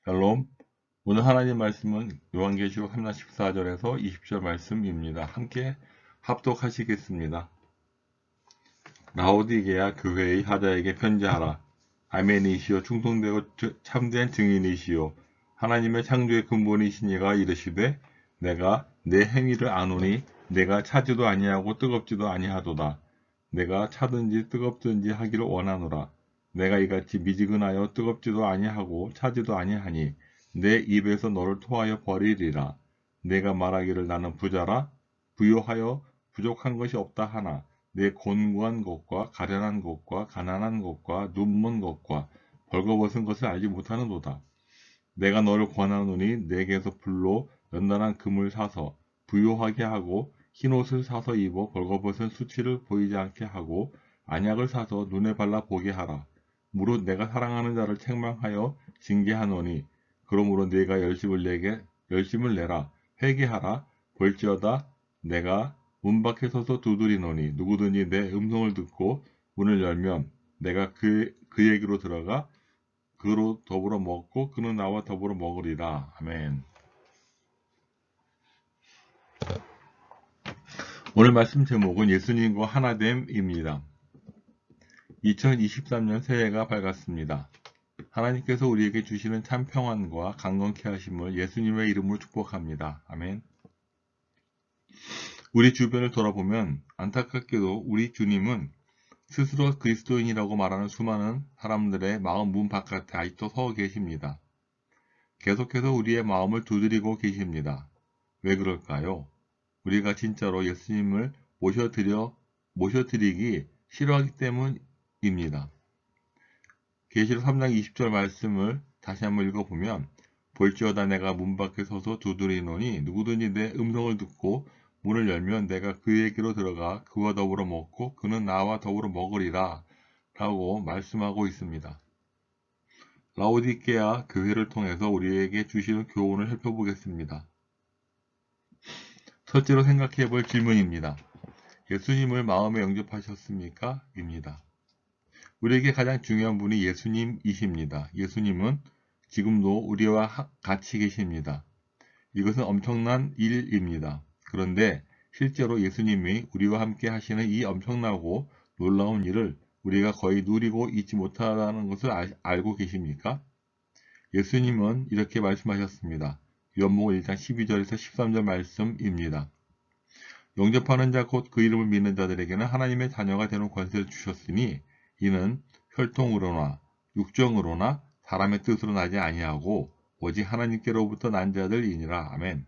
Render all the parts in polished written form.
샬롬. 오늘 하나님 말씀은 요한계시록 3장 14절에서 20절 말씀입니다. 함께 합독하시겠습니다. 라오디게아 교회의 하자에게 편지하라. 아멘이시오 충성되고 참된 증인이시오 하나님의 창조의 근본이시니가 이르시되 내가 내 행위를 아노니 내가 차지도 아니하고 뜨겁지도 아니하도다. 내가 차든지 뜨겁든지 하기를 원하노라. 내가 이같이 미지근하여 뜨겁지도 아니하고 차지도 아니하니 내 입에서 너를 토하여 버리리라. 내가 말하기를 나는 부자라 부요하여 부족한 것이 없다 하나 내 곤고한 것과 가련한 것과 가난한 것과 눈먼 것과 벌거벗은 것을 알지 못하는도다. 내가 너를 권하노니 내게서 불로 연단한 금을 사서 부요하게 하고 흰옷을 사서 입어 벌거벗은 수치를 보이지 않게 하고 안약을 사서 눈에 발라 보게 하라. 무릇 내가 사랑하는 자를 책망하여 징계하노니 그러므로 네가 열심을 내라. 회개하라. 볼지어다 내가 문 밖에 서서 두드리노니 누구든지 내 음성을 듣고 문을 열면 내가 그에게로 들어가 그로 더불어 먹고 그는 나와 더불어 먹으리라. 아멘. 오늘 말씀 제목은 예수님과 하나됨입니다. 2023년 새해가 밝았습니다. 하나님께서 우리에게 주시는 참 평안과 강건케 하심을 예수님의 이름으로 축복합니다. 아멘. 우리 주변을 돌아보면 안타깝게도 우리 주님은 스스로 그리스도인이라고 말하는 수많은 사람들의 마음 문 바깥에 아직도 서 계십니다. 계속해서 우리의 마음을 두드리고 계십니다. 왜 그럴까요? 우리가 진짜로 예수님을 모셔드리기 싫어하기 때문입니다. 계시록 3장 20절 말씀을 다시 한번 읽어보면 볼지어다 내가 문 밖에 서서 두드리노니 누구든지 내 음성을 듣고 문을 열면 내가 그에게로 들어가 그와 더불어 먹고 그는 나와 더불어 먹으리라 라고 말씀하고 있습니다. 라오디게아 교회를 통해서 우리에게 주시는 교훈을 살펴보겠습니다. 첫째로 생각해 볼 질문입니다. 예수님을 마음에 영접하셨습니까? 입니다. 우리에게 가장 중요한 분이 예수님이십니다. 예수님은 지금도 우리와 같이 계십니다. 이것은 엄청난 일입니다. 그런데 실제로 예수님이 우리와 함께 하시는 이 엄청나고 놀라운 일을 우리가 거의 누리고 있지 못하다는 것을 알고 계십니까? 예수님은 이렇게 말씀하셨습니다. 요한복음 1장 12절에서 13절 말씀입니다. 영접하는 자 곧 그 이름을 믿는 자들에게는 하나님의 자녀가 되는 권세를 주셨으니 이는 혈통으로나 육정으로나 사람의 뜻으로 나지 아니하고 오직 하나님께로부터 난 자들이니라. 아멘.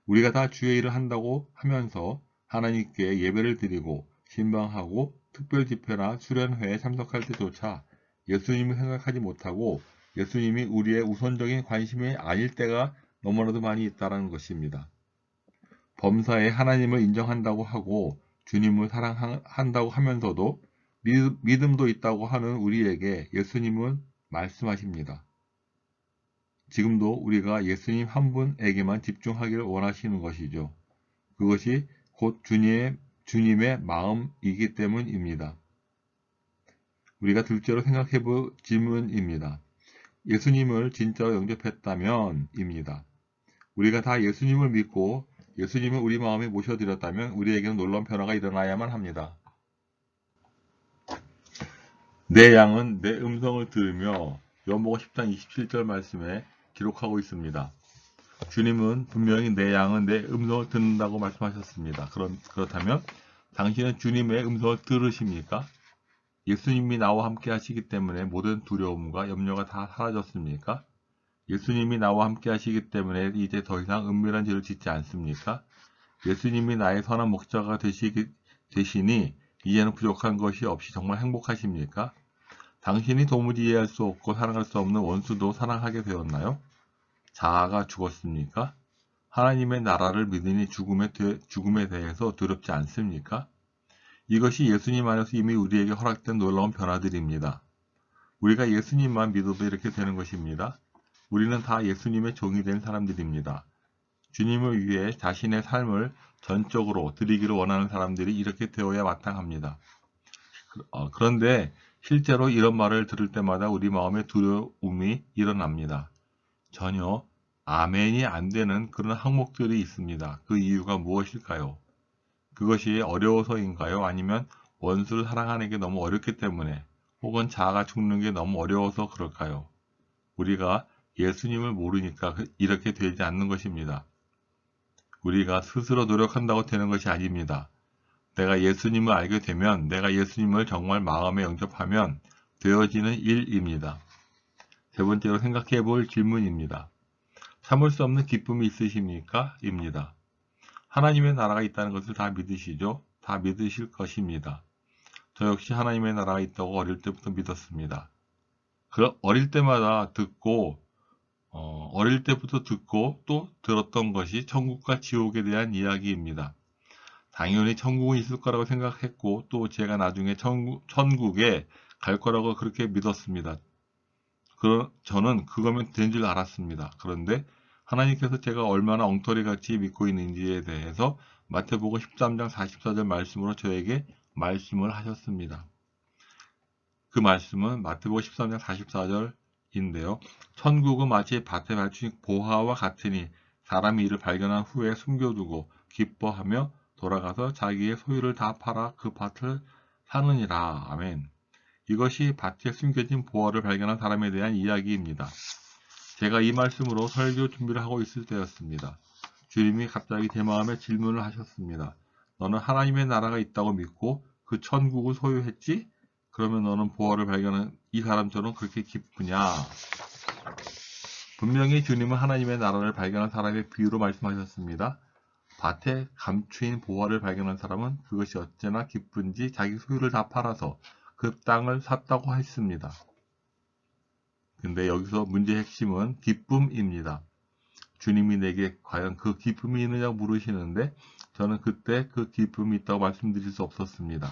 우리가 다 주의 일을 한다고 하면서 하나님께 예배를 드리고 신방하고 특별집회나 수련회에 참석할 때조차 예수님을 생각하지 못하고 예수님이 우리의 우선적인 관심이 아닐 때가 너무나도 많이 있다는 것입니다. 범사에 하나님을 인정한다고 하고 주님을 사랑한다고 하면서도 믿음도 있다고 하는 우리에게 예수님은 말씀하십니다. 지금도 우리가 예수님 한 분에게만 집중하기를 원하시는 것이죠. 그것이 곧 주님의 마음이기 때문입니다. 우리가 둘째로 생각해 볼 질문입니다. 예수님을 진짜로 영접했다면 입니다. 우리가 다 예수님을 믿고 예수님을 우리 마음에 모셔드렸다면 우리에게는 놀라운 변화가 일어나야만 합니다. 내 양은 내 음성을 들으며 요한복음 10장 27절 말씀에 기록하고 있습니다. 주님은 분명히 내 양은 내 음성을 듣는다고 말씀하셨습니다. 그렇다면 당신은 주님의 음성을 들으십니까? 예수님이 나와 함께 하시기 때문에 모든 두려움과 염려가 다 사라졌습니까? 예수님이 나와 함께 하시기 때문에 이제 더 이상 은밀한 죄를 짓지 않습니까? 예수님이 나의 선한 목자가 되시니 이제는 부족한 것이 없이 정말 행복하십니까? 당신이 도무지 이해할 수 없고 사랑할 수 없는 원수도 사랑하게 되었나요? 자아가 죽었습니까? 하나님의 나라를 믿으니 죽음에 대해서 두렵지 않습니까? 이것이 예수님 안에서 이미 우리에게 허락된 놀라운 변화들입니다. 우리가 예수님만 믿어도 이렇게 되는 것입니다. 우리는 다 예수님의 종이 된 사람들입니다. 주님을 위해 자신의 삶을 전적으로 드리기를 원하는 사람들이 이렇게 되어야 마땅합니다. 그런데 실제로 이런 말을 들을 때마다 우리 마음에 두려움이 일어납니다. 전혀 아멘이 안 되는 그런 항목들이 있습니다. 그 이유가 무엇일까요? 그것이 어려워서인가요? 아니면 원수를 사랑하는 게 너무 어렵기 때문에, 혹은 자아가 죽는 게 너무 어려워서 그럴까요? 우리가 예수님을 모르니까 이렇게 되지 않는 것입니다. 우리가 스스로 노력한다고 되는 것이 아닙니다. 내가 예수님을 알게 되면, 내가 예수님을 정말 마음에 영접하면 되어지는 일입니다. 세 번째로 생각해 볼 질문입니다. 참을 수 없는 기쁨이 있으십니까? 입니다. 하나님의 나라가 있다는 것을 다 믿으시죠? 다 믿으실 것입니다. 저 역시 하나님의 나라가 있다고 어릴 때부터 믿었습니다. 어릴 때마다 듣고, 어릴 때부터 듣고 또 들었던 것이 천국과 지옥에 대한 이야기입니다. 당연히 천국은 있을 거라고 생각했고, 또 제가 나중에 천국에 갈 거라고 그렇게 믿었습니다. 저는 그거면 된 줄 알았습니다. 그런데 하나님께서 제가 얼마나 엉터리같이 믿고 있는지에 대해서 마태복음 13장 44절 말씀으로 저에게 말씀을 하셨습니다. 그 말씀은 마태복음 13장 44절인데요. 천국은 마치 밭에 발친 보화와 같으니 사람이 이를 발견한 후에 숨겨두고 기뻐하며 돌아가서 자기의 소유를 다 팔아 그 밭을 사느니라. 아멘. 이것이 밭에 숨겨진 보화를 발견한 사람에 대한 이야기입니다. 제가 이 말씀으로 설교 준비를 하고 있을 때였습니다. 주님이 갑자기 제 마음에 질문을 하셨습니다. 너는 하나님의 나라가 있다고 믿고 그 천국을 소유했지? 그러면 너는 보화를 발견한 이 사람처럼 그렇게 기쁘냐? 분명히 주님은 하나님의 나라를 발견한 사람의 비유로 말씀하셨습니다. 밭에 감추인 보화를 발견한 사람은 그것이 어찌나 기쁜지 자기 소유를 다 팔아서 그 땅을 샀다고 했습니다. 근데 여기서 문제의 핵심은 기쁨입니다. 주님이 내게 과연 그 기쁨이 있느냐고 물으시는데 저는 그때 그 기쁨이 있다고 말씀드릴 수 없었습니다.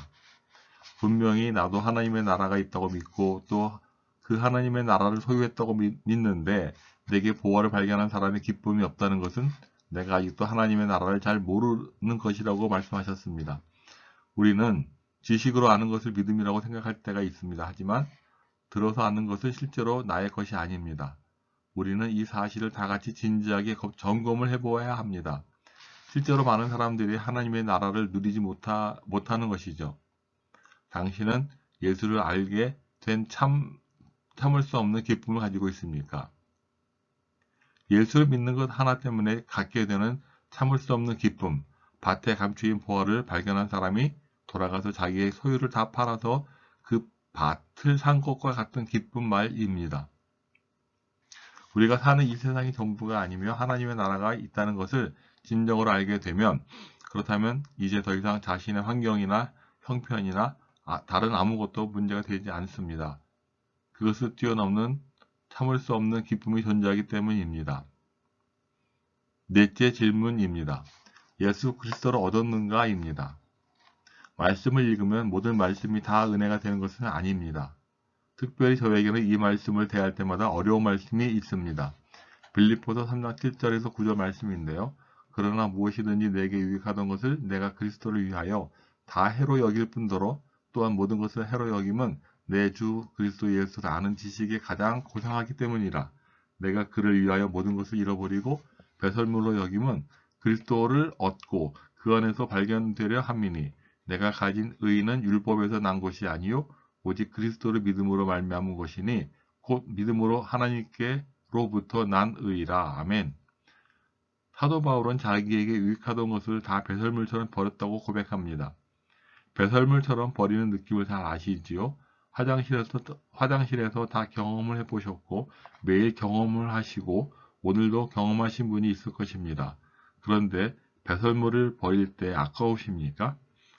분명히 나도 하나님의 나라가 있다고 믿고 또 그 하나님의 나라를 소유했다고 믿는데 내게 보화를 발견한 사람의 기쁨이 없다는 것은 내가 아직도 하나님의 나라를 잘 모르는 것이라고 말씀하셨습니다. 우리는 지식으로 아는 것을 믿음이라고 생각할 때가 있습니다. 하지만 들어서 아는 것은 실제로 나의 것이 아닙니다. 우리는 이 사실을 다 같이 진지하게 점검을 해보아야 합니다. 실제로 많은 사람들이 하나님의 나라를 누리지 못하는 것이죠. 당신은 예수를 알게 된 참을 수 없는 기쁨을 가지고 있습니까? 예수를 믿는 것 하나 때문에 갖게 되는 참을 수 없는 기쁨, 밭에 감추인 보화를 발견한 사람이 돌아가서 자기의 소유를 다 팔아서 그 밭을 산 것과 같은 기쁜 말입니다. 우리가 사는 이 세상이 전부가 아니며 하나님의 나라가 있다는 것을 진정으로 알게 되면, 그렇다면 이제 더 이상 자신의 환경이나 형편이나 다른 아무것도 문제가 되지 않습니다. 그것을 뛰어넘는 참을 수 없는 기쁨이 존재하기 때문입니다. 넷째 질문입니다. 예수 그리스도를 얻었는가? 입니다. 말씀을 읽으면 모든 말씀이 다 은혜가 되는 것은 아닙니다. 특별히 저에게는 이 말씀을 대할 때마다 어려운 말씀이 있습니다. 빌립보서 3장 7절에서 9절 말씀인데요. 그러나 무엇이든지 내게 유익하던 것을 내가 그리스도를 위하여 다 해로 여길 뿐더러 또한 모든 것을 해로 여김은 내 주 그리스도 예수를 아는 지식에 가장 고상하기 때문이라. 내가 그를 위하여 모든 것을 잃어버리고 배설물로 여김은 그리스도를 얻고 그 안에서 발견되려 함이니 내가 가진 의는 율법에서 난 것이 아니요 오직 그리스도를 믿음으로 말미암은 것이니 곧 믿음으로 하나님께로부터 난 의라. 아멘. 사도 바울은 자기에게 유익하던 것을 다 배설물처럼 버렸다고 고백합니다. 배설물처럼 버리는 느낌을 잘 아시지요? 화장실에서 다 경험을 해보셨고 매일 경험을 하시고 오늘도 경험하신 분이 있을 것입니다. 그런데 배설물을 버릴 때 아까우십니까?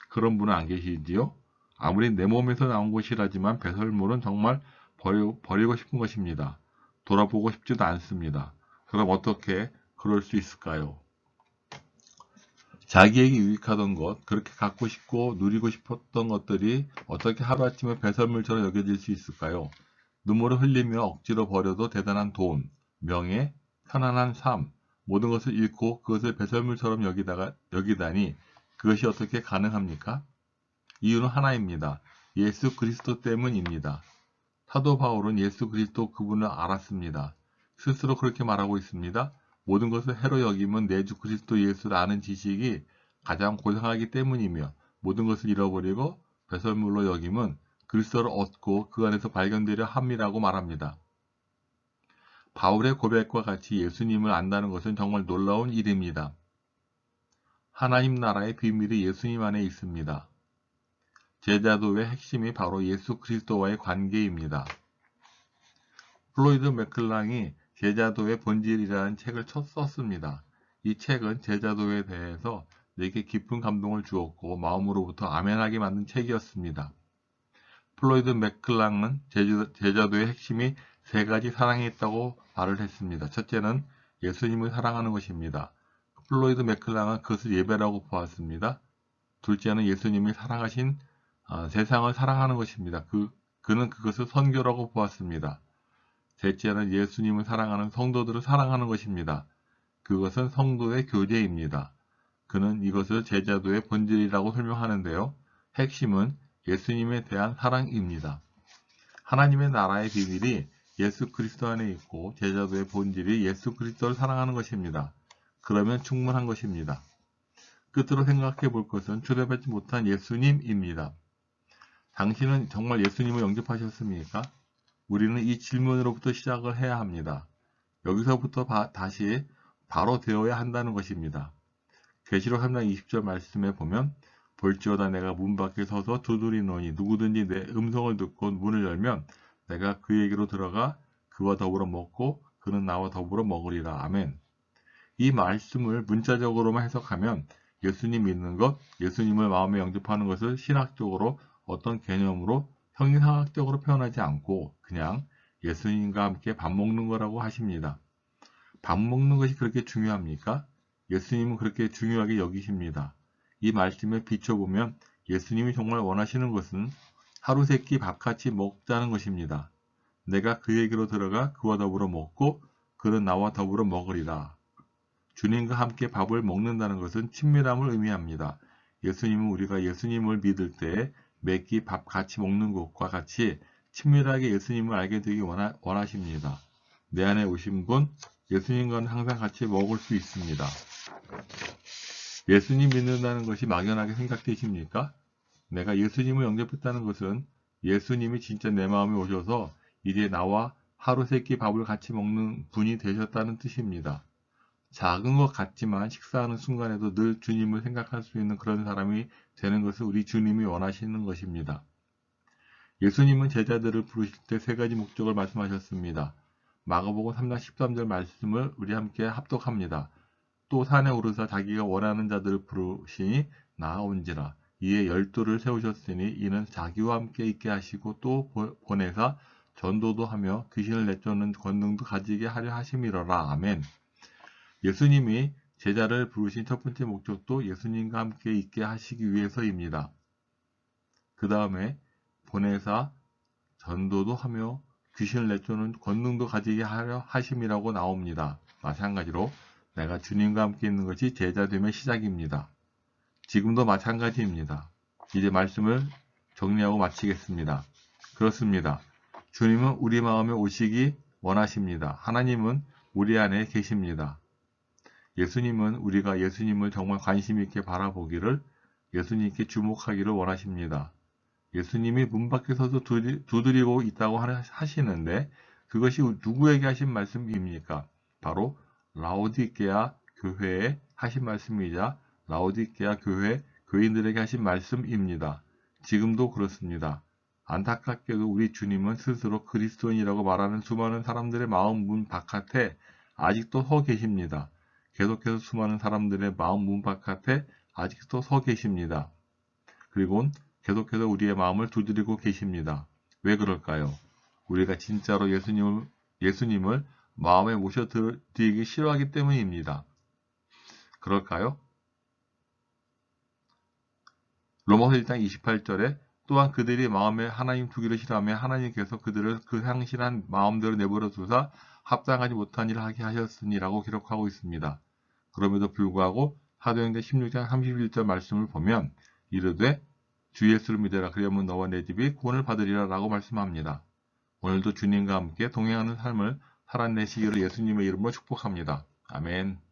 그런 분은 안 계시지요? 아무리 내 몸에서 나온 것이라지만 배설물은 정말 버리고 싶은 것입니다. 돌아보고 싶지도 않습니다. 그럼 어떻게 그럴 수 있을까요? 자기에게 유익하던 것, 그렇게 갖고 싶고 누리고 싶었던 것들이 어떻게 하루아침에 배설물처럼 여겨질 수 있을까요? 눈물을 흘리며 억지로 버려도 대단한 돈, 명예, 편안한 삶, 모든 것을 잃고 그것을 배설물처럼 여기다니 그것이 어떻게 가능합니까? 이유는 하나입니다. 예수 그리스도 때문입니다. 사도 바울은 예수 그리스도 그분을 알았습니다. 스스로 그렇게 말하고 있습니다. 모든 것을 해로 여김은 내 주 그리스도 예수를 아는 지식이 가장 고상하기 때문이며 모든 것을 잃어버리고 배설물로 여김은 그리스도를 얻고 그 안에서 발견되려 함이라고 말합니다. 바울의 고백과 같이 예수님을 안다는 것은 정말 놀라운 일입니다. 하나님 나라의 비밀이 예수님 안에 있습니다. 제자도의 핵심이 바로 예수 그리스도와의 관계입니다. 플로이드 맥클랑이 제자도의 본질이라는 책을 썼습니다. 이 책은 제자도에 대해서 내게 깊은 감동을 주었고 마음으로부터 아멘하게 만든 책이었습니다. 플로이드 맥클랑은 제자도의 핵심이 세 가지 사랑이 있다고 말을 했습니다. 첫째는 예수님을 사랑하는 것입니다. 플로이드 맥클랑은 그것을 예배라고 보았습니다. 둘째는 예수님이 사랑하신 세상을 사랑하는 것입니다. 그는 그것을 선교라고 보았습니다. 셋째는 예수님을 사랑하는 성도들을 사랑하는 것입니다. 그것은 성도의 교제입니다. 그는 이것을 제자도의 본질이라고 설명하는데요. 핵심은 예수님에 대한 사랑입니다. 하나님의 나라의 비밀이 예수 그리스도 안에 있고 제자도의 본질이 예수 그리스도를 사랑하는 것입니다. 그러면 충분한 것입니다. 끝으로 생각해 볼 것은 초대받지 못한 예수님입니다. 당신은 정말 예수님을 영접하셨습니까? 우리는 이 질문으로부터 시작을 해야 합니다. 여기서부터 다시 바로 되어야 한다는 것입니다. 계시록 3장 20절 말씀에 보면 볼지어다 내가 문 밖에 서서 두드리노니 누구든지 내 음성을 듣고 문을 열면 내가 그에게로 들어가 그와 더불어 먹고 그는 나와 더불어 먹으리라. 아멘. 이 말씀을 문자적으로만 해석하면 예수님 믿는 것, 예수님을 마음에 영접하는 것을 신학적으로 어떤 개념으로 형이상학적으로 표현하지 않고 그냥 예수님과 함께 밥 먹는 거라고 하십니다. 밥 먹는 것이 그렇게 중요합니까? 예수님은 그렇게 중요하게 여기십니다. 이 말씀에 비춰보면 예수님이 정말 원하시는 것은 하루 세 끼 밥같이 먹자는 것입니다. 내가 그에게로 들어가 그와 더불어 먹고 그는 나와 더불어 먹으리라. 주님과 함께 밥을 먹는다는 것은 친밀함을 의미합니다. 예수님은 우리가 예수님을 믿을 때 매 끼 밥 같이 먹는 것과 같이 친밀하게 예수님을 알게 되기 원하십니다. 내 안에 오신 분, 예수님과는 항상 같이 먹을 수 있습니다. 예수님 믿는다는 것이 막연하게 생각되십니까? 내가 예수님을 영접했다는 것은 예수님이 진짜 내 마음에 오셔서 이제 나와 하루 세 끼 밥을 같이 먹는 분이 되셨다는 뜻입니다. 작은 것 같지만 식사하는 순간에도 늘 주님을 생각할 수 있는 그런 사람이 되는 것을 우리 주님이 원하시는 것입니다. 예수님은 제자들을 부르실 때 세 가지 목적을 말씀하셨습니다. 마가복음 3장 13절 말씀을 우리 함께 합독합니다. 또 산에 오르사 자기가 원하는 자들을 부르시니 나아온지라. 이에 12를 세우셨으니 이는 자기와 함께 있게 하시고 또 보내사 전도도 하며 귀신을 내쫓는 권능도 가지게 하려 하심이로라. 아멘. 예수님이 제자를 부르신 첫 번째 목적도 예수님과 함께 있게 하시기 위해서입니다. 그 다음에 보내사 전도도 하며 귀신을 내쫓는 권능도 가지게 하려 하심이라고 나옵니다. 마찬가지로 내가 주님과 함께 있는 것이 제자됨의 시작입니다. 지금도 마찬가지입니다. 이제 말씀을 정리하고 마치겠습니다. 그렇습니다. 주님은 우리 마음에 오시기 원하십니다. 하나님은 우리 안에 계십니다. 예수님은 우리가 예수님을 정말 관심 있게 바라보기를, 예수님께 주목하기를 원하십니다. 예수님이 문 밖에 서서 두드리고 있다고 하시는데 그것이 누구에게 하신 말씀입니까? 바로 라오디게아 교회에 하신 말씀이자 라오디게아 교회 교인들에게 하신 말씀입니다. 지금도 그렇습니다. 안타깝게도 우리 주님은 스스로 그리스도인이라고 말하는 수많은 사람들의 마음 문 바깥에 아직도 서 계십니다. 계속해서 수많은 사람들의 마음 문 바깥에 아직도 서 계십니다. 그리고 계속해서 우리의 마음을 두드리고 계십니다. 왜 그럴까요? 우리가 진짜로 예수님을 마음에 모셔드리기 싫어하기 때문입니다. 그럴까요? 로마서 1장 28절에 또한 그들이 마음에 하나님 두기를 싫어하며 하나님께서 그들을 그 상실한 마음대로 내버려 두사 합당하지 못한 일을 하게 하셨으니라고 기록하고 있습니다. 그럼에도 불구하고 사도행전 16장 31절 말씀을 보면 이르되 주 예수를 믿으라 그리하면 너와 내 집이 구원을 받으리라 라고 말씀합니다. 오늘도 주님과 함께 동행하는 삶을 살아내시기를 예수님의 이름으로 축복합니다. 아멘.